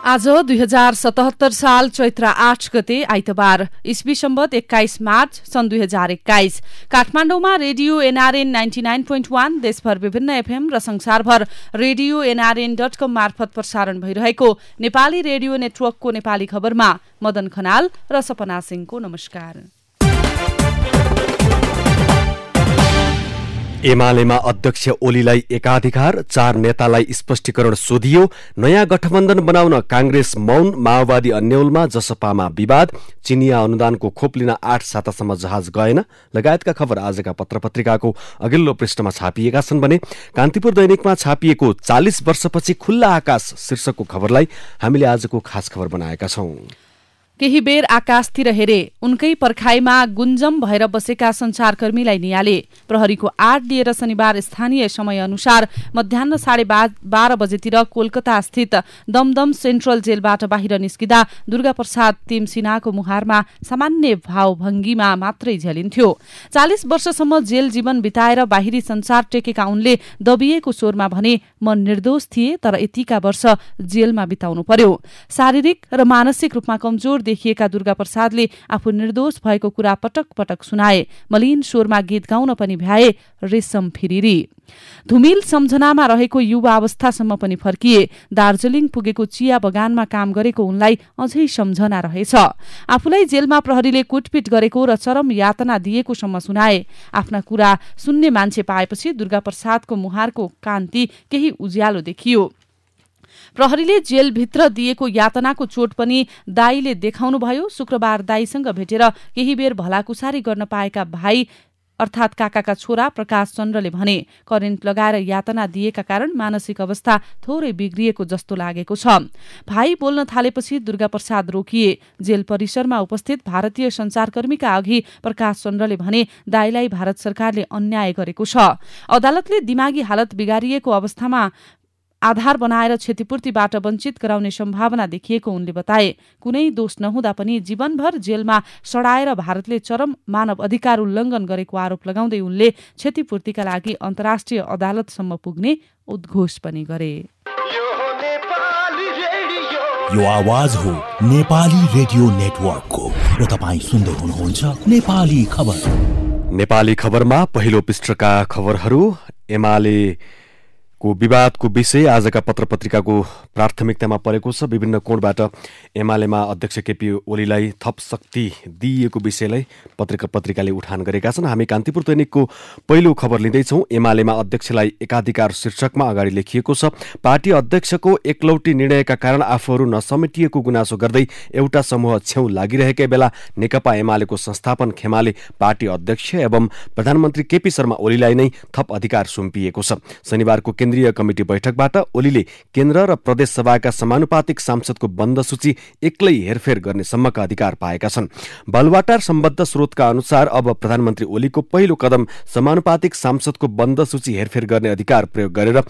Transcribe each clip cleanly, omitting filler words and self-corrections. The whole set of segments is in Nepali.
आज 2077 साल चैत्र 8 गते आइतबार इस्वी सम्वत 21 मार्च सन् 2021 काठमाडौँमा रेडियो एनआरएन 99.1 देशभर विभिन्न एफएम र संसारभर रेडियो nrn.com मार्फत प्रसारण भइरहेको नेपाली रेडियो नेटवर्कको नेपाली खबरमा मदन खनाल र सपना सिंहको नमस्कार। एमालेमा अध्यक्ष ओलीलाई एकाधिकार, 4 नेतालाई स्पष्टीकरण सोधियो, नयाँ गठबन्धन बनाउन कांग्रेस मौन, माओवादी अन्यलमा, जसपामा विवाद, चिनिया अनुदानको खोप लिन 8 सातासम्म जहाज गएन लगायतका खबर आजका पत्रपत्रिकाको अघिल्लो पृष्ठमा छापिएका छन् भने कान्तिपुर दैनिकमा छापिएको 40 वर्षपछि खुल्ला आकाश शीर्षकको खबरलाई हामीले आजको खास खबर बनाएका छौं। केही बेर आकाशतिर हेरे, उनकै पर्खाइमा गुन्जम भएर बसेका संचारकर्मीलाई नियाले। प्रहरीको आड लिएर शनिबार स्थानीय समय अनुसार मध्याह्न 12:30 बजेतिर कोलकाता स्थित दमदम सेन्ट्रल जेलबाट बाहिर निस्किँदा दुर्गाप्रसाद तिमसिनाको मुहारमा सामान्य भावभङ्गीमा मात्रै झेलिन्थ्यो। 40 वर्षसम्म जेल जीवन बिताएर बाहिरी संसार टेकेका उनले दबिएको स्वरमा भने, म निर्दोष थिए तर यतिका वर्ष जेलमा बिताउनु पर्यो। शारीरिक र मानसिक रूपमा कमजोर देखिएका दुर्गाप्रसादले आफू निर्दोष भएको कुरा पटक पटक सुनाए। मलिन स्वरमा गीत गाउन पनि भ्याए, रेशम फिरिरी। धुमिल सम्झनामा रहेको युवा अवस्थासम्म पनि फर्किए। दार्जिलिङ पुगेको चिया बगानमा काम गरेको उनलाई अझै सम्झना रहेछ। आफूलाई जेलमा प्रहरीले कुटपिट गरेको र चरम यातना दिएको सम्म सुनाए। आफ्ना कुरा सुन्ने मान्छे पाएपछि दुर्गाप्रसादको मुहारको कान्ति केही उज्यालो देखियो। प्रहरीले जेलभित्र दिएको यातनाको चोट पनि दाईले देखाउनुभयो। शुक्रबार दाईसँग भेटेर केही बेर भलाकुसारी गर्न पाएका भाइ अर्थात् काकाका छोरा प्रकाश चन्द्रले भने, करेन्ट लगाएर यातना दिएका कारण मानसिक अवस्था थोरै बिग्रिएको जस्तो लागेको छ। भाइ बोल्न थालेपछि दुर्गाप्रसाद रोकिए। जेल परिसरमा उपस्थित भारतीय संचारकर्मीका अघि प्रकाश चन्द्रले भने, दाईलाई भारत सरकारले अन्याय गरेको छ। अदालतले दिमागी हालत बिगारिएको अवस्थामा आधार बनाएर क्षतिपूर्तिबाट वञ्चित गराउने सम्भावना देखिएको उनले बताए। कुनै दोष नहुँदा पनि जीवनभर जेलमा सडाएर भारतले चरम मानव अधिकार उल्लङ्घन गरेको आरोप लगाउँदै उनले क्षतिपूर्तिका लागि अन्तर्राष्ट्रिय अदालतसम्म पुग्ने उद्घोष पनि गरे। यो आवाज हो नेपाली रेडियो नेटवर्कको र तपाईं सुन्दै हुनुहुन्छ नेपाली खबर। नेपाली खबरमा पहिलो पृष्ठका खबरहरू। एमाले को विवादको विषय आजका पत्रपत्रिकाको प्राथमिकतामा परेको छ। विभिन्न कोणबाट एमालेमा अध्यक्ष केपी ओलीलाई थप शक्ति दिइएको विषयलाई पत्रिकाले उठान गरेका छन्। हामी कान्तिपुर दैनिकको पहिलो खबर लिँदैछौँ। एमालेमा अध्यक्षलाई एकाधिकार शीर्षकमा अगाडि लेखिएको छ। पार्टी अध्यक्षको एकलौटी निर्णयका कारण आफूहरू नसमेटिएको गुनासो गर्दै एउटा समूह छेउ लागिरहेकै बेला नेकपा एमालेको संस्थापन खेमाले पार्टी अध्यक्ष एवं प्रधानमन्त्री केपी शर्मा ओलीलाई नै थप अधिकार सुम्पिएको छ। शनिबारको केन्द्रीय कमिटी बैठकबाट ओलीले केन्द्र र प्रदेश सभाका समानुपातिक सांसदको बन्द सूची एक्लै हेरफेर गर्ने सम्मका अधिकार पाएका छन्। बालुवाटार सम्बद्ध स्रोतका अनुसार अब प्रधानमन्त्री ओलीको पहिलो कदम समानुपातिक सांसदको बन्द सूची हेरफेर गर्ने अधिकार प्रयोग गरेर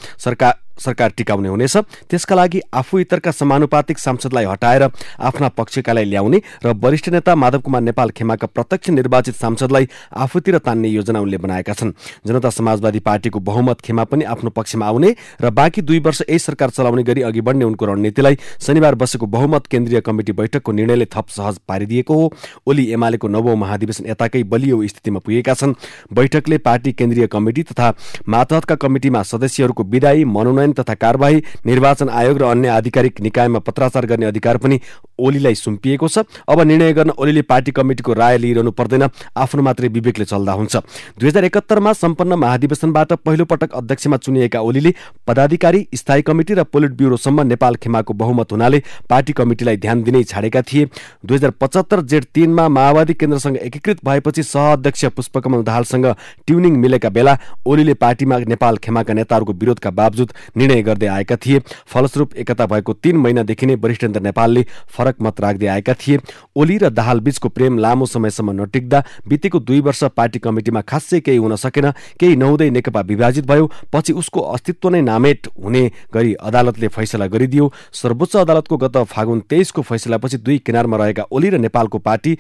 सरकार टिकाउने हुनेछ। त्यसका लागि आफू इतरका समानुपातिक सांसदलाई हटाएर आफ्ना पक्षकालाई ल्याउने र वरिष्ठ नेता माधव कुमार नेपाल खेमाका प्रत्यक्ष निर्वाचित सांसदलाई आफूतिर तान्ने योजना उनले बनाएका छन्। जनता समाजवादी पार्टीको बहुमत खेमा पनि आफ्नो पक्षमा आउने र बाँकी 2 वर्ष यही सरकार चलाउने गरी अघि बढ्ने उनको रणनीतिलाई शनिबार बसेको बहुमत केन्द्रीय कमिटी बैठकको निर्णयले थप सहज पारिदिएको हो। ओली एमालेको 9औं महाधिवेशन यताकै बलियो स्थितिमा पुगेका छन्। बैठकले पार्टी केन्द्रीय कमिटी तथा मातहतका कमिटीमा सदस्यहरूको विदायी, मनोनयन तथा कारबाही, निर्वाचन आयोग र अन्य आधिकारिक निकायमा पत्राचार गर्ने अधिकार पनि ओलीलाई सुम्पिएको छ। अब निर्णय गर्न ओलीले पार्टी कमिटीको राय लिइरहनु पर्दैन, आफ्नो मात्रै विवेकले चल्दा हुन्छ। 2071 मा सम्पन्न महाधिवेशनबाट पहिलो पटक अध्यक्षमा चुनिएका ओलीले पदाधिकारी, स्थायी कमिटी र पोलिट ब्युरोसम्म नेपाल खेमाको बहुमत हुनाले पार्टी कमिटीलाई ध्यान दिनै छाडेका थिए। 2075 जेठ 3 मा माओवादी केन्द्रसँग एकीकृत भएपछि सहअध्यक्ष पुष्पकमल दाहालसँग ट्युनिङ मिलेका बेला ओलीले पार्टीमा नेपाल खेमाका नेताहरूको विरोधका बावजुद निर्णय गर्दै आएका थिए। फलस्वरूप एकता भएको 3 महिनादेखि नै वरिष्ठ नेता नेपालले फरक मत राख्दै आएका थिए। ओली र दाहाल बीचको प्रेम लामो समयसम्म नटिक्दा बितेको 2 वर्ष पार्टी कमिटीमा खासै केही हुन सकेन। केही नहुँदै नेकपा विभाजित भयो। पछि उसको अस्तित्व नै नामेट हुने गरी अदालतले फैसला गरिदियो। सर्वोच्च अदालतको गत फागुन 23 को फैसलापछि 2 किनारमा रहेका ओली र नेपालको पार्टी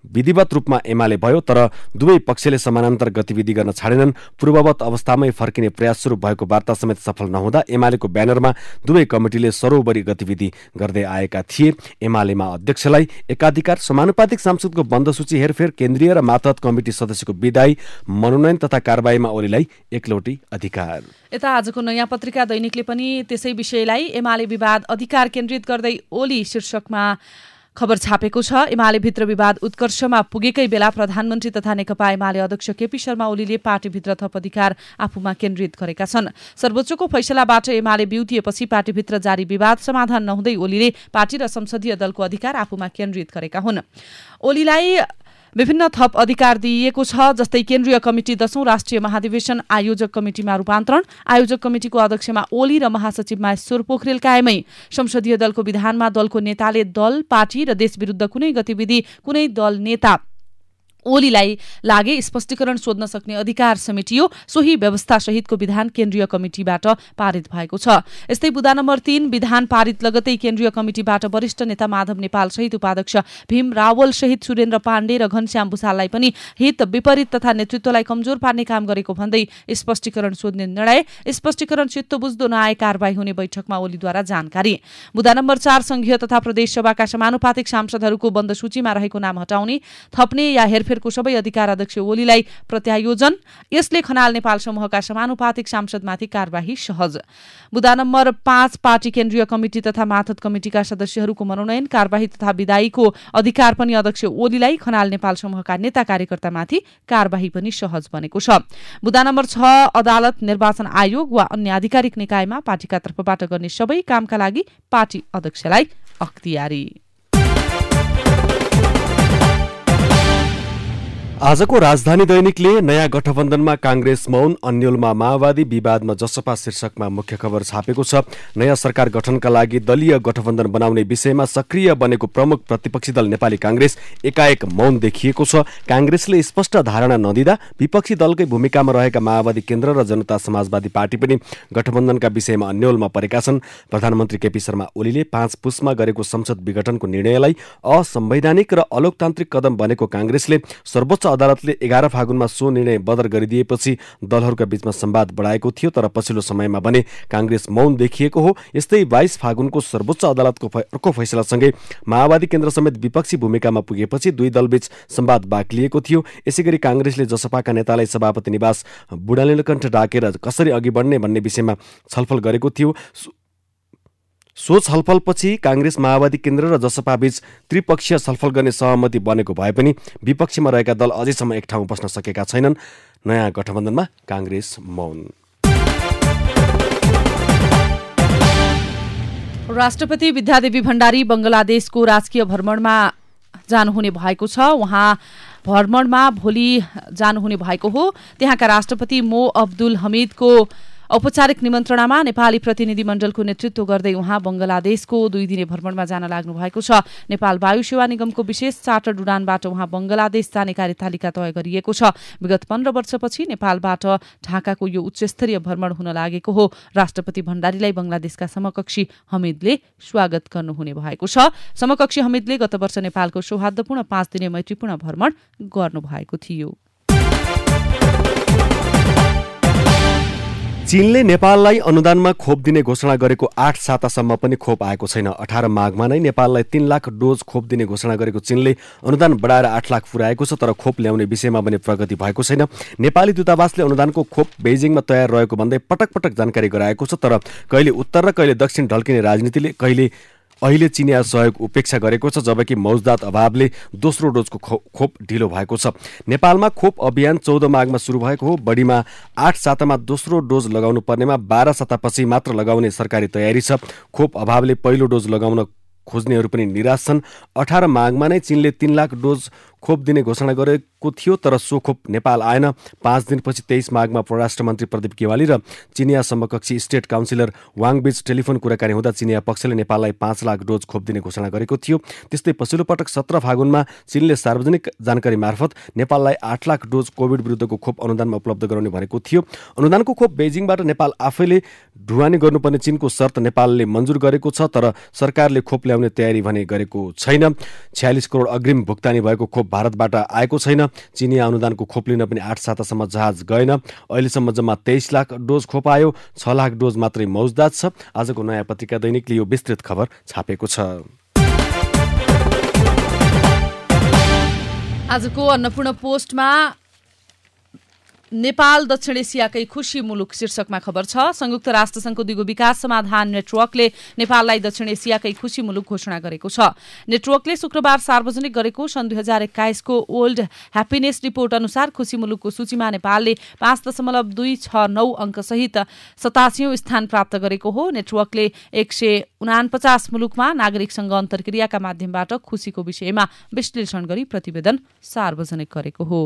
विधिवत रूपमा एमाले भयो, तर दुवै पक्षले समानान्तर गतिविधि गर्न छाडेनन्। पूर्ववत अवस्थामै फर्किने प्रयास सुरु भएको वार्ता समेत सफल नहुँदा एमालेको ब्यानरमा दुवै कमिटिले सरोबरी गतिविधि गर्दै आएका थिए। एमालेमा अध्यक्षलाई एकाधिकार, समानुपातिक सांसदको बन्द सूची हेरफेर, केन्द्रीय र मातहत कमिटी सदस्यको विदाई, मनोनयन तथा कारबाहीमा ओलीलाई एकलौटी अधिकार। यता आजको नयाँ पत्रिका दैनिकले पनि त्यसै विषयलाई एमाले विवाद अधिकार केन्द्रित गर्दै ओली शीर्षकमा खबर छापेको छ। एमाले भित्र विवाद उत्कर्षमा पुगेकै बेला प्रधानमन्त्री तथा नेकपा एमाले अध्यक्ष केपी शर्मा ओलीले पार्टीभित्र थप अधिकार आफूमा केन्द्रित गरेका छन्। सर्वोच्चको फैसलाबाट एमाले बिउतिएपछि पार्टीभित्र जारी विवाद समाधान नहुँदै ओलीले पार्टी र संसदीय दलको अधिकार आफूमा केन्द्रित गरेका हुन्। ओलीलाई विभिन्न थप अधिकार दिइएको छ, जस्तै केन्द्रीय कमिटी 10औं राष्ट्रिय महाधिवेशन आयोजक कमिटिमा रूपान्तरण, आयोजक कमिटिको अध्यक्षमा ओली र महासचिवमा ईश्वर पोखरेल कायमै, संसदीय दलको विधानमा दलको नेताले दल, पार्टी र देशविरुद्ध कुनै गतिविधि कुनै दल नेता ओलीलाई लागे स्पष्टीकरण सोध्न सक्ने अधिकार समेटियो। सोही व्यवस्था सहितको विधान केन्द्रीय कमिटिबाट पारित भएको छ। यस्तै बुँदा नम्बर 3 विधान पारित लगतै केन्द्रीय कमिटिबाट वरिष्ठ नेता माधव नेपाल सहित उपाध्यक्ष भीम रावल सहित सुरेन्द्र पाण्डे र घनश्याम भूषाललाई पनि हित विपरीत तथा नेतृत्वलाई कमजोर पार्ने काम गरेको भन्दै स्पष्टीकरण सोध्ने निर्णय। स्पष्टीकरण चित्त बुझ्दो नआए कारबाही हुने बैठकमा ओलीद्वारा जानकारी। बुँदा नम्बर 4 संघीय तथा प्रदेश सभाका समानुपातिक सांसदहरूको बन्द सूचीमा रहेको नाम हटाउने, थप्ने या हेरफेरको सबै अधिकार अध्यक्ष ओलीलाई प्रत्यायोजन। यसले खनाल नेपाल समूहका समानुपातिक सांसदमाथि कारबाही सहज। बुँदा नम्बर 5 पार्टी केन्द्रीय कमिटी तथा मातहत कमिटिका सदस्यहरूको मनोनयन, कारबाही तथा विदायीको अधिकार पनि अध्यक्ष ओलीलाई। खनाल नेपाल समूहका नेता कार्यकर्तामाथि कारबाही पनि सहज बनेको छ। बुँदा नम्बर 6 अदालत, निर्वाचन आयोग वा अन्य आधिकारिक निकायमा पार्टीका तर्फबाट गर्ने सबै कामका लागि पार्टी अध्यक्षलाई अख्तियारी। आजको राजधानी दैनिकले नयाँ गठबन्धनमा कांग्रेस मौन, अन्यलमा माओवादी, विवादमा जसपा शीर्षकमा मुख्य खबर छापेको छ। नयाँ सरकार गठनका लागि दलीय गठबन्धन बनाउने विषयमा सक्रिय बनेको प्रमुख प्रतिपक्षी दल नेपाली कांग्रेस एकाएक मौन देखिएको छ। कांग्रेसले स्पष्ट धारणा नदिँदा विपक्षी दलकै भूमिकामा रहेका माओवादी केन्द्र र जनता समाजवादी पार्टी पनि गठबन्धनका विषयमा अन्यलमा परेका छन्। प्रधानमन्त्री केपी शर्मा ओलीले 5 पुसमा गरेको संसद विघटनको निर्णयलाई असंवैधानिक र अलोकतान्त्रिक कदम बनेको कांग्रेसले सर्वोच्च अदालतले 11 फागुनमा सो निर्णय बदर गरिदिएपछि दलहरूका बीचमा संवाद बढाएको थियो, तर पछिल्लो समयमा भने कांग्रेस मौन देखिएको हो। यस्तै 22 फागुनको सर्वोच्च अदालतको अर्को फैसलासँगै माओवादी केन्द्र समेत विपक्षी भूमिकामा पुगेपछि दुई दलबीच संवाद बाक्लिएको थियो। यसैगरी कांग्रेसले जसपाका नेतालाई सभापति निवास बुढानीलकण्ठ डाकेर कसरी अघि बढ्ने भन्ने विषयमा छलफल गरेको थियो। सो छलफलपछि कांग्रेस, माओवादी केन्द्र र जसपा बीच त्रिपक्षीय छलफल गर्ने सहमति बनेको भए पनि विपक्षीमा रहेका दल अझैसम्म एक ठाउँ बस्न सकेका छैनन्। नयाँ गठबन्धनमा कांग्रेस मौन। राष्ट्रपति विद्यादेवी भण्डारी बंगलादेशको राजकीय भ्रमणमा जानुहुने भएको छ। उहाँ भ्रमणमा भोलि जानुहुने भएको हो। त्यहाँका राष्ट्रपति मो अब्दुल हमिदको औपचारिक निमन्त्रणामा नेपाली प्रतिनिधिमण्डलको नेतृत्व गर्दै उहाँ बंगलादेशको 2 दिने भ्रमणमा जान लाग्नु भएको छ। नेपाल वायु सेवा निगमको विशेष चार्टर्ड उडानबाट उहाँ बंगलादेश जाने कार्यतालिका तय गरिएको छ। विगत 15 वर्षपछि नेपालबाट ढाकाको यो उच्चस्तरीय भ्रमण हुन लागेको हो। राष्ट्रपति भण्डारीलाई बंगलादेशका समकक्षी हमिदले स्वागत गर्नुहुने भएको छ। समकक्षी हमिदले गत वर्ष नेपालको सौहार्दपूर्ण 5 दिने मैत्रीपूर्ण भ्रमण गर्नुभएको थियो। चीनले नेपाललाई अनुदानमा खोप दिने घोषणा गरेको 8 सातासम्म पनि खोप आएको छैन। 18 माघमा नै नेपाललाई 3 लाख डोज खोप दिने घोषणा गरेको चीनले अनुदान बढाएर 8 लाख पुर्याएको छ, तर खोप ल्याउने विषयमा पनि प्रगति भएको छैन। नेपाली दूतावासले अनुदानको खोप बेजिङमा तयार रहेको भन्दै पटक पटक जानकारी गराएको छ, तर कहिले उत्तर र कहिले दक्षिण ढल्किने राजनीतिले अहिले चिनिया सहयोग उपेक्षा गरेको छ, जबकि मौजदात अभावले दोस्रो डोजको खोप ढिलो भएको छ। नेपालमा खोप अभियान 14 माघमा सुरु भएको हो। बढीमा 8 सातामा दोस्रो डोज लगाउनु पर्नेमा 12 सातापछि मात्र लगाउने सरकारी तयारी छ। खोप अभावले पहिलो डोज लगाउन खोज्नेहरू पनि निराश छन्। 18 माघमा नै चीनले 3 लाख डोज खोप दिने घोषणा गरेको थियो, तर सो खोप नेपाल आएन। 5 दिनपछि 23 माघमा परराष्ट्र मन्त्री प्रदीप गेवाली र चिनिया समकक्षी स्टेट काउन्सिलर वाङबीच टेलिफोन कुराकानी हुँदा चिनिया पक्षले नेपाललाई 5 लाख डोज खोप दिने घोषणा गरेको थियो। त्यस्तै पछिल्लो पटक 17 फागुनमा चीनले सार्वजनिक जानकारी मार्फत नेपाललाई 8 लाख डोज कोभिड विरुद्धको खोप अनुदानमा उपलब्ध गराउने भनेको थियो। अनुदानको खोप बेजिङबाट नेपाल आफैले ढुवानी गर्नुपर्ने चीनको शर्त नेपालले मन्जुर गरेको छ, तर सरकारले खोप ल्याउने तयारी भने गरेको छैन। 46 करोड अग्रिम भुक्तानी भएको खोप भारतबाट आएको छैन। चिनिया अनुदानको खोप लिन पनि 8 सातासम्म जहाज गएन। अहिलेसम्म जम्मा 23 लाख डोज खोप आयो, 6 लाख डोज मात्रै मौजदात छ। आजको नयाँ पत्रिका दैनिकले यो विस्तृत खबर छापेको छ। आजको अन्नपूर्ण पोस्टमा नेपाल दक्षिण एसियाकै खुशी मुलुक शीर्षकमा खबर छ। संयुक्त राष्ट्रसङ्घको दिगो विकास समाधान नेटवर्कले नेपाललाई दक्षिण एसियाकै खुशी मुलुक घोषणा गरेको छ। नेटवर्कले शुक्रबार सार्वजनिक गरेको सन् 2021 को वर्ल्ड ह्याप्पिनेस रिपोर्ट अनुसार खुशी मुलुकको सूचीमा नेपालले 5.269 अङ्कसहित 87औं स्थान प्राप्त गरेको हो। नेटवर्कले 149 मुलुकमा नागरिकसँग अन्तर्क्रियाका माध्यमबाट खुशीको विषयमा विश्लेषण गरी प्रतिवेदन सार्वजनिक गरेको हो।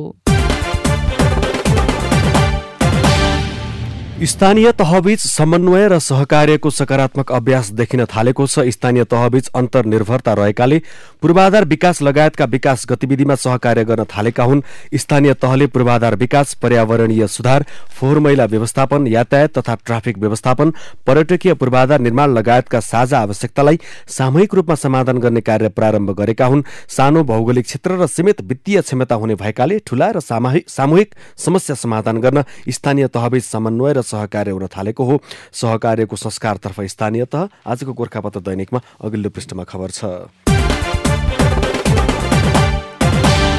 स्थानीय तहबीच समन्वय र सहकार्यको सकारात्मक अभ्यास देखिन थालेको छ। स्थानीय तहबीच अन्तर्निर्भरता रहेकाले पूर्वाधार विकास लगायतका विकास गतिविधिमा सहकार्य गर्न थालेका हुन्। स्थानीय तहले पूर्वाधार विकास, पर्यावरणीय सुधार, फोहोर मैला व्यवस्थापन, यातायात तथा ट्राफिक व्यवस्थापन, पर्यटकीय पूर्वाधार निर्माण लगायतका साझा आवश्यकतालाई सामूहिक रूपमा समाधान गर्ने कार्य प्रारम्भ गरेका हुन्। सानो भौगोलिक क्षेत्र र सीमित वित्तीय क्षमता हुने भएकाले ठूला र सामूहिक समस्या समाधान गर्न स्थानीय तहबीच समन्वय र सहकार्य हुन थालेको हो। सहकार्यको संस्कारतर्फ स्थानीय तह आजको गोरखापत्र दैनिकमा अघिल्लो पृष्ठमा खबर छ।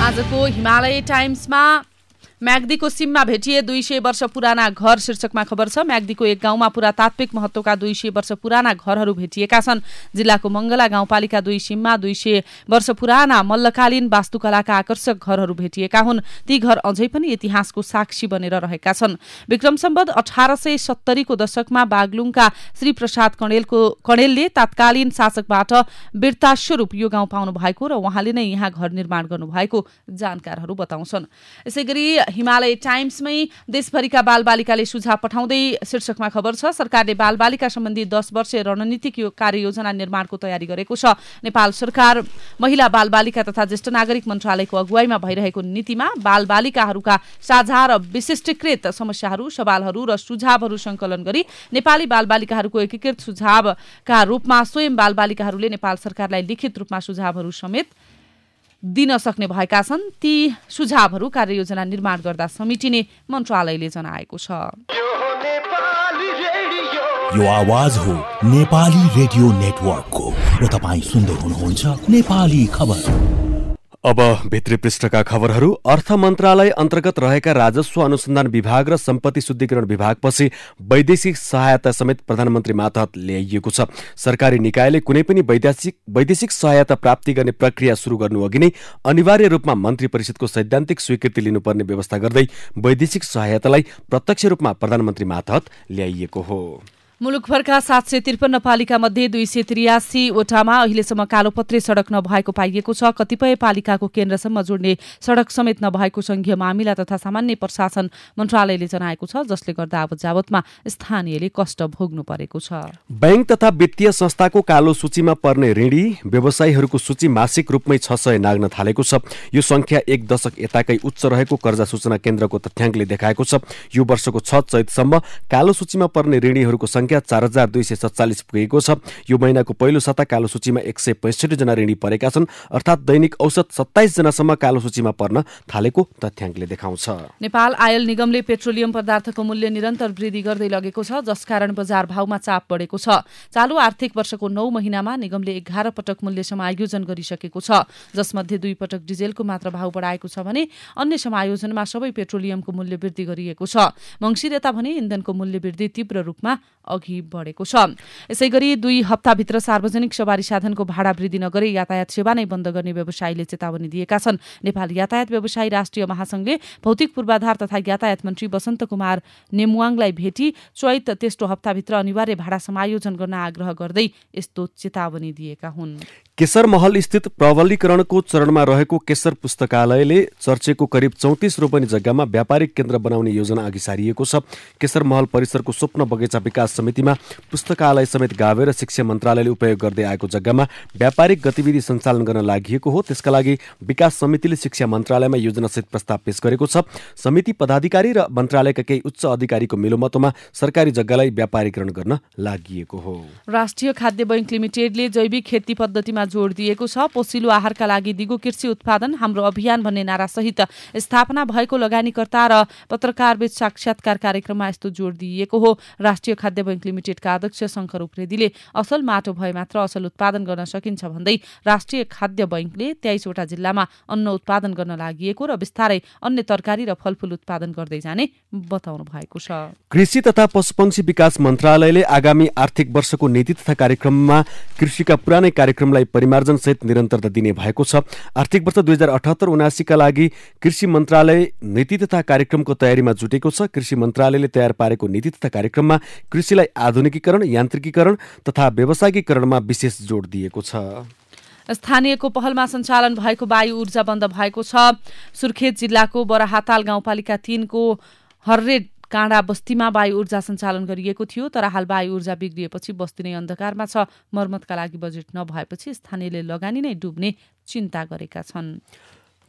आजको हिमालय टाइम्समा म्याग्दीको सीममा भेटिए 200 वर्ष पुराना घर शीर्षकमा खबर छ। म्याग्दीको एक गाउँमा पुरातात्विक महत्त्वका 200 वर्ष पुराना घरहरू भेटिएका छन्। जिल्लाको मंगला गाउँपालिका 2 सीममा 200 वर्ष पुराना मल्लकालीन वास्तुकलाका आकर्षक घरहरू भेटिएका हुन्। ती घर अझै पनि इतिहासको साक्षी बनेर रहेका छन्। विक्रम सम्वत 1870 को दशकमा बागलुङका श्री प्रसाद कणेलले तात्कालीन शासकबाट वीरता स्वरूप यो गाउँ पाउनु भएको र उहाँले नै यहाँ घर निर्माण गर्नुभएको जानकारहरू बताउँछन्। यसैगरी हिमालय टाइम्समै देशभरिका बालबालिकाले सुझाव पठाउँदै शीर्षकमा खबर छ। सरकारले बालबालिका सम्बन्धी 10 वर्षीय रणनीतिक कार्ययोजना निर्माणको तयारी गरेको छ। नेपाल सरकार महिला बालबालिका तथा ज्येष्ठ नागरिक मन्त्रालयको अगुवाईमा भइरहेको नीतिमा बालबालिकाहरूका साझा र विशिष्टीकृत समस्याहरू, सवालहरू र सुझावहरू संकलन गरी नेपाली बालबालिकाहरूको एकीकृत सुझावका रूपमा स्वयं बालबालिकाहरूले नेपाल सरकारलाई लिखित रूपमा सुझावहरू समेत दिन सक्ने भएका छन्। ती सुझावहरू कार्ययोजना निर्माण गर्दा समेटिने मन्त्रालयले जनाएको छ। यो आवाज हो नेपाली रेडियो नेटवर्कको र तपाईँ सुन्दै हुनुहुन्छ नेपाली खबर। अब भित्री पृष्ठका खबरहरू। अर्थ मन्त्रालय अन्तर्गत रहेका राजस्व अनुसन्धान विभाग र सम्पत्ति शुद्धिकरण विभागपछि वैदेशिक सहायता समेत प्रधानमन्त्री मातहत ल्याइएको छ। सरकारी निकायले कुनै पनि वैदेशिक सहायता प्राप्ति गर्ने प्रक्रिया सुरु गर्नुअघि नै अनिवार्य रूपमा मन्त्री परिषदको सैद्धान्तिक स्वीकृति लिनुपर्ने व्यवस्था गर्दै वैदेशिक सहायतालाई प्रत्यक्ष रूपमा प्रधानमन्त्री मातहत ल्याइएको हो। मुलुकभरका 753 पालिका मध्ये 283 वटामा अहिलेसम्म कालोपत्रे सड़क नभएको पाइएको छ। कतिपय पालिकाको केन्द्रसम्म जोड्ने सड़क समेत नभएको संघीय मामिला तथा सामान्य प्रशासन मन्त्रालयले जनाएको छ, जसले गर्दा अब जावतमा स्थानीयले कष्ट भोग्नु परेको छ। बैंक तथा वित्तीय संस्थाको कालो सूचीमा पर्ने ऋणी व्यवसायीहरूको सूची मासिक रूपमै 600 नाग्न थालेको छ। यो संख्या एक दशक यताकै उच्च रहेको कर्जा सूचना केन्द्रको तथ्याङ्कले देखाएको छ। यो वर्षको 6 चैतसम्म कालो सूचीमा पर्ने ऋणीहरूको 4247 पुगेको छ। यो महिनाको पहिलो साता कालो सूचीमा 165 जना ऋणी परेका छन्, अर्थात् दैनिक औसत 27 जनासम्म कालो सूचीमा पर्न थालेको तथ्याङ्कले देखाउँछ। नेपाल आयल निगमले पेट्रोलियम पदार्थको मूल्य निरन्तर वृद्धि गर्दै लगेको छ, जसकारण बजार भावमा चाप बढेको छ। चालु आर्थिक वर्षको 9 महिनामा निगमले 11 पटक मूल्य समायोजन गरिसकेको छ, जसमध्ये 2 पटक डिजेलको मात्र भाव बढाएको छ भने अन्य समायोजनमा सबै पेट्रोलियमको मूल्य वृद्धि गरिएको छ। मङ्सिर यता भने इन्धनको मूल्य वृद्धि तीव्र रूपमा अघि बढेको छ। यसैगरी 2 हप्ताभित्र सार्वजनिक सवारी साधनको भाडा वृद्धि नगरी यातायात सेवा नै बन्द गर्ने व्यवसायीले चेतावनी दिएका छन्। नेपाल यातायात व्यवसायी राष्ट्रिय महासंघले भौतिक पूर्वाधार तथा यातायात मन्त्री वसन्त कुमार नेमुवाङलाई भेटी चैत तेस्रो हप्ताभित्र अनिवार्य भाडा समायोजन गर्न आग्रह गर्दै यस्तो चेतावनी दिएका हुन्। केशर महल स्थित प्रबलीकरणको चरणमा रहेको केशर पुस्तकालयले चर्चेको करिब 34 रोपनी जग्गामा व्यापारिक केन्द्र बनाउने योजना अघि सारिएको छ। केशर महल परिसरको स्वप्न बगैँचा विकास समितिमा पुस्तकालय समेत गाभेर शिक्षा मन्त्रालयले उपयोग गर्दै आएको जग्गामा व्यापारिक गतिविधि सञ्चालन गर्न लागि हो। त्यसका लागि विकास समितिले शिक्षा मन्त्रालयमा योजनासहित प्रस्ताव पेश गरेको छ। समिति पदाधिकारी र मन्त्रालयका केही उच्च अधिकारीको मिलोमतोमा सरकारी जग्गालाई व्यापारीकरण गर्न लागि हो। राष्ट्रिय खाद्य बैंक लिमिटेडले जैविक खेती पद्धतिमा जोड दिएको छ। पोषिलो आहारका लागि दिगो कृषि उत्पादन हाम्रो अभियान भन्ने नारासहित स्थापना भएको लगानीकर्ता र पत्रकारबीच साक्षात्कार कार्यक्रममा यस्तो जोड दिइएको हो। राष्ट्रिय खाद्य बैंक लिमिटेडका अध्यक्ष शङ्कर उप्रेतीले असल माटो भए मात्र असल उत्पादन गर्न सकिन्छ भन्दै राष्ट्रिय खाद्य बैंकले 23 वटा जिल्लामा अन्न उत्पादन गर्न लागि र बिस्तारै अन्य तरकारी र फलफूल उत्पादन गर्दै जाने बताउनु भएको छ। कृषि तथा पशुपक्षी विकास मन्त्रालयले आगामी आर्थिक वर्षको नीति तथा कार्यक्रममा कृषिका पुरानै कार्यक्रमलाई परिमार्जन सहित निरन्तरता दिने भएको छ। आर्थिक वर्ष 2078-79 का लागि कृषि मन्त्रालय नीति तथा कार्यक्रमको तयारीमा जुटेको छ। कृषि मन्त्रालयले तयार पारेको नीति तथा कार्यक्रममा कृषिलाई आधुनिकीकरण, यान्त्रिकीकरण तथा व्यावसायिकीकरणमा विशेष जोड दिएको छ। स्थानीयको पहलमा सञ्चालन भएको वायु ऊर्जा बन्द भएको छ। सुर्खेत जिल्लाको बराहाताल गाउँपालिका 3 को हर्रे काँडा बस्तीमा वायु ऊर्जा सञ्चालन गरिएको थियो, तर हाल वायु ऊर्जा बिग्रिएपछि बस्ती नै अन्धकारमा छ। मर्मतका लागि बजेट नभएपछि स्थानीयले लगानी नै डुब्ने चिन्ता गरेका छन्।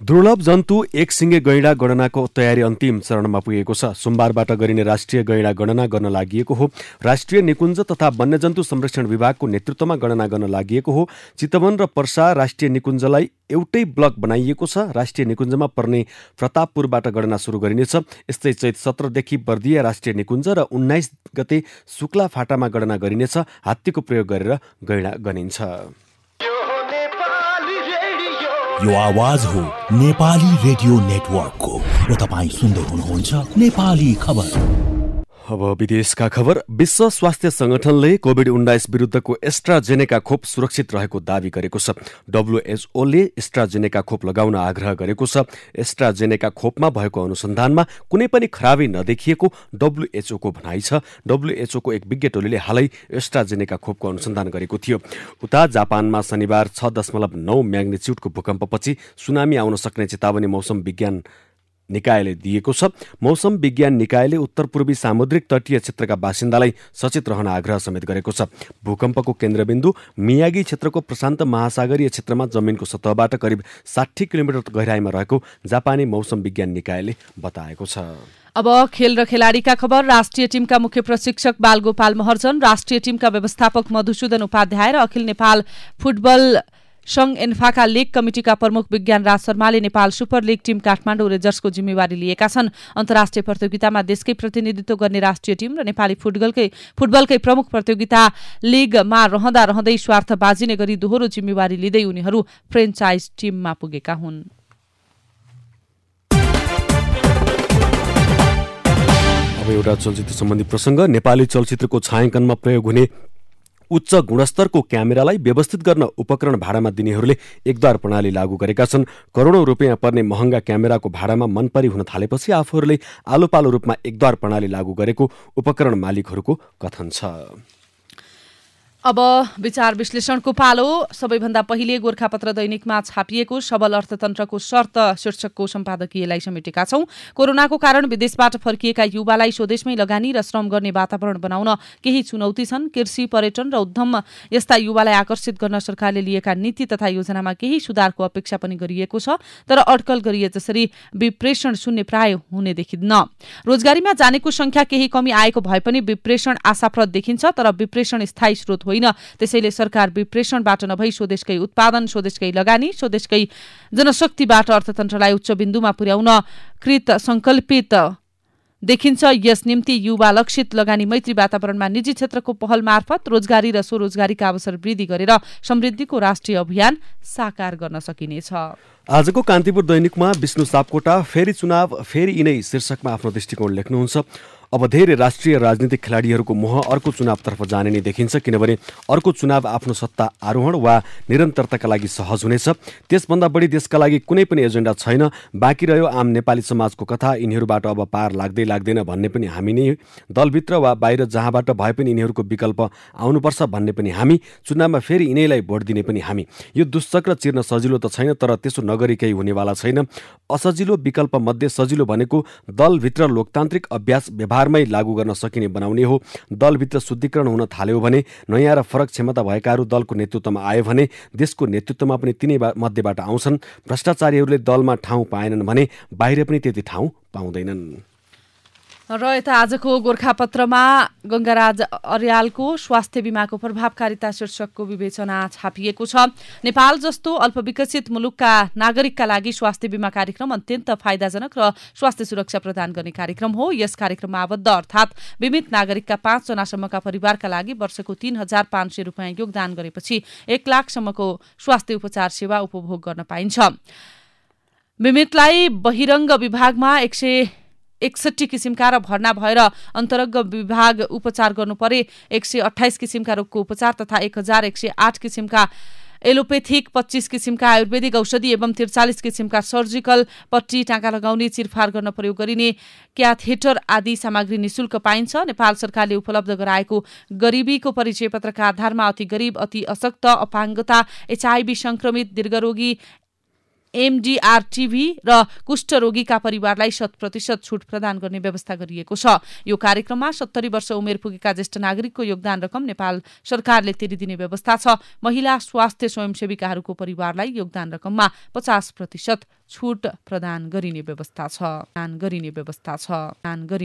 दुर्लभ जन्तु एक सिङ्गे गैंडा गणनाको तयारी अन्तिम चरणमा पुगेको छ। सोमबारबाट गरिने राष्ट्रिय गैंडा गणना गर्न लागि हो। राष्ट्रिय निकुञ्ज तथा वन्यजन्तु संरक्षण विभागको नेतृत्वमा गणना गर्न लागि हो। चितवन र पर्सा राष्ट्रिय निकुञ्जलाई एउटै ब्लक बनाइएको छ। राष्ट्रिय निकुञ्जमा पर्ने प्रतापपुरबाट गणना सुरु गरिनेछ। यस्तै चैत 17 देखि बर्दिया राष्ट्रिय निकुञ्ज र 19 गते शुक्ला फाटामा गणना गरिनेछ। हात्तीको प्रयोग गरेर गैंडा गनिन्छ। यो आवाज हो नेपाली रेडियो नेटवर्कको र तपाईँ सुन्दै हुनुहुन्छ नेपाली खबर। अब विदेशका खबर। विश्व स्वास्थ्य संगठनले कोभिड-19 विरुद्धको एस्ट्राजेनेका खोप सुरक्षित रहेको दावी गरेको छ। WHOले एस्ट्राजेनेका खोप लगाउन आग्रह गरेको छ। एस्ट्राजेनेका खोपमा भएको अनुसन्धानमा कुनै पनि खराबी नदेखिएको WHO को भनाइ छ। WHO को एक विज्ञ टोलीले हालै एस्ट्राजेनेका खोपको अनुसन्धान गरेको थियो। उता जापानमा शनिबार 6.9 म्याग्निच्युडको भूकम्पपछि सुनामी आउन सक्ने चेतावनी मौसम विज्ञान निकायले दिएको छ। मौसम विज्ञान निकायले उत्तर पूर्वी सामुद्रिक तटीय क्षेत्रका बासिन्दालाई सचेत रहन आग्रह समेत गरेको छ। भूकम्पको केन्द्रबिन्दु मियागी क्षेत्रको प्रशान्त महासागरीय क्षेत्रमा जमिनको सतहबाट करिब 60 किलोमिटर गहिराईमा रहेको जापानी मौसम विज्ञान निकायले बताएको छ। अब खेल र खेलाडीका खबर। राष्ट्रिय टिमका मुख्य प्रशिक्षक बालगोपाल महर्जन, राष्ट्रिय टिमका व्यवस्थापक मधुसूदन उपाध्याय र अखिल नेपाल फुटबल संघ एन्फाका लीग कमिटिका प्रमुख विज्ञान राज शर्माले Nepal super league team Kathmandu रेजर्सको जिम्मेवारी लिएका छन्। अन्तर्राष्ट्रिय प्रतियोगितामा देशकै प्रतिनिधित्व गर्ने राष्ट्रिय टिम र नेपाली फुटबलकै प्रमुख प्रतियोगिता लीगमा रहँदै स्वार्थ बाजिने गरी दोहोरो जिम्मेवारी लिँदै उनीहरू फ्रेन्चाइज टिममा पुगेका हुन्। अब एउटा चलचित्र सम्बन्धी प्रसङ्ग। नेपाली चलचित्रको छायाङ्कनमा प्रयोग हुने उच्च गुणस्तरको क्यामेरालाई व्यवस्थित गर्न उपकरण भाडामा दिनेहरूले एकद्वार प्रणाली लागू गरेका छन्। करोडौं रुपियाँ पर्ने महँगा क्यामेराको भाडामा मनपरी हुन थालेपछि आफूहरूले आलोपालो रूपमा एकद्वार प्रणाली लागू गरेको उपकरण मालिकहरूको कथन छ। अब विचार विश्लेषणको पालो। सबैभन्दा पहिले गोरखापत्र दैनिकमा छापिएको सबल अर्थतन्त्रको शर्त शीर्षकको सम्पादकीयलाई समेटेका छौं। कोरोनाको कारण विदेशबाट फर्किएका युवालाई स्वदेशमै लगानी र श्रम गर्ने वातावरण बनाउन केही चुनौती छन्। कृषि, पर्यटन र उद्यम यस्ता युवालाई आकर्षित गर्न सरकारले लिएका नीति तथा योजनामा केही सुधारको अपेक्षा पनि गरिएको छ, तर अड्कल गरिए जसरी विप्रेषण शून्य प्राय हुने देखिन्न। रोजगारीमा जानेको संख्या केही कमी आएको भए पनि विप्रेषण आशाप्रद देखिन्छ, तर विप्रेषण स्थायी स्रोत होइन। त्यसैले सरकार विप्रेषणबाट नभई स्वदेशकै उत्पादन, स्वदेशकै लगानी, स्वदेशकै जनशक्तिबाट अर्थतन्त्रलाई उच्च बिन्दुमा पुर्याउन कृत संकल्पित देखिन्छ। यस निम्ति युवा लक्षित लगानी मैत्री वातावरणमा निजी क्षेत्रको पहल मार्फत रोजगारी र स्वरोजगारीका अवसर वृद्धि गरेर समृद्धिको राष्ट्रिय अभियान साकार गर्न सकिनेछ। आजको कान्तिपुर दैनिकमा विष्णु सापकोटा फेरि चुनाव फेरि यिनै शीर्षकमा आफ्नो दृष्टिकोण लेख्नुहुन्छ। अब धेरै राष्ट्रिय राजनीतिक खेलाडीहरूको मोह अर्को चुनावतर्फ जाने नै देखिन्छ, किनभने अर्को चुनाव आफ्नो सत्ता आरोहण वा निरन्तरताका लागि सहज हुनेछ। त्यसभन्दा बढी देशका लागि कुनै पनि एजेन्डा छैन। बाँकी रह्यो आम नेपाली समाजको कथा। यिनीहरूबाट अब पार लाग्दैन भन्ने पनि हामी नै। दलभित्र वा बाहिर जहाँबाट भए पनि यिनीहरूको विकल्प आउनुपर्छ भन्ने पनि हामी। चुनावमा फेरि यिनैलाई भोट दिने पनि हामी। यो दुश्चक्र चिर्न सजिलो त छैन, तर त्यसो नगरी केही हुनेवाला छैन। असजिलो विकल्प मध्ये सजिलो भनेको दलभित्र लोकतान्त्रिक अभ्यास व्यवहारमै लागू गर्न सकिने बनाउने हो। दलभित्र शुद्धिकरण हुन थाल्यो भने, नयाँ र फरक क्षमता भएकाहरू दलको नेतृत्वमा आयो भने देशको नेतृत्वमा पनि तिनै मध्येबाट आउँछन्। भ्रष्टाचारीहरूले दलमा ठाउँ पाएनन् भने बाहिर पनि त्यति ठाउँ पाउँदैनन्। र यता आजको गोर्खापत्रमा गङ्गाराज अर्यालको स्वास्थ्य बीमाको प्रभावकारिता शीर्षकको विवेचना छापिएको छ। नेपाल जस्तो अल्पविकसित मुलुकका नागरिकका लागि स्वास्थ्य बीमा कार्यक्रम अत्यन्त फाइदाजनक र स्वास्थ्य सुरक्षा प्रदान गर्ने कार्यक्रम हो। यस कार्यक्रममा आबद्ध अर्थात् बीमित नागरिकका 5 जनासम्मका परिवारका लागि वर्षको 3,500 रुपियाँ योगदान गरेपछि 1 लाखसम्मको स्वास्थ्य उपचार सेवा उपभोग गर्न पाइन्छ। बीमितलाई बहिरङ्ग विभागमा 161 किसिमका र भर्ना भएर अन्तरङ्ग विभाग उपचार गर्नु परे 128 किसिमका रोगको उपचार तथा 1108 किसिमका एलोपेथिक, 25 किसिमका आयुर्वेदिक औषधि एवं 43 किसिमका सर्जिकल पट्टी, टाँका लगाउने, चिरफार गर्न प्रयोग गरिने क्याथेटर आदि सामग्री निशुल्क पाइन्छ। नेपाल सरकारले उपलब्ध गराएको गरिबीको परिचय पत्रका आधारमा अति गरिब, अति अशक्त, अपाङ्गता, HIV संक्रमित, दीर्घरोगी, MDR-TB र कुष्ठरोगीका परिवारलाई 100% छुट प्रदान गर्ने व्यवस्था गरिएको छ। यो कार्यक्रममा 70 वर्ष उमेर पुगेका ज्येष्ठ नागरिकको योगदान रकम नेपाल सरकारले तिरिदिने व्यवस्था छ। महिला स्वास्थ्य स्वयंसेविकाहरूको परिवारलाई योगदान रकममा 50% छुट प्रदान गरिने व्यवस्था छ।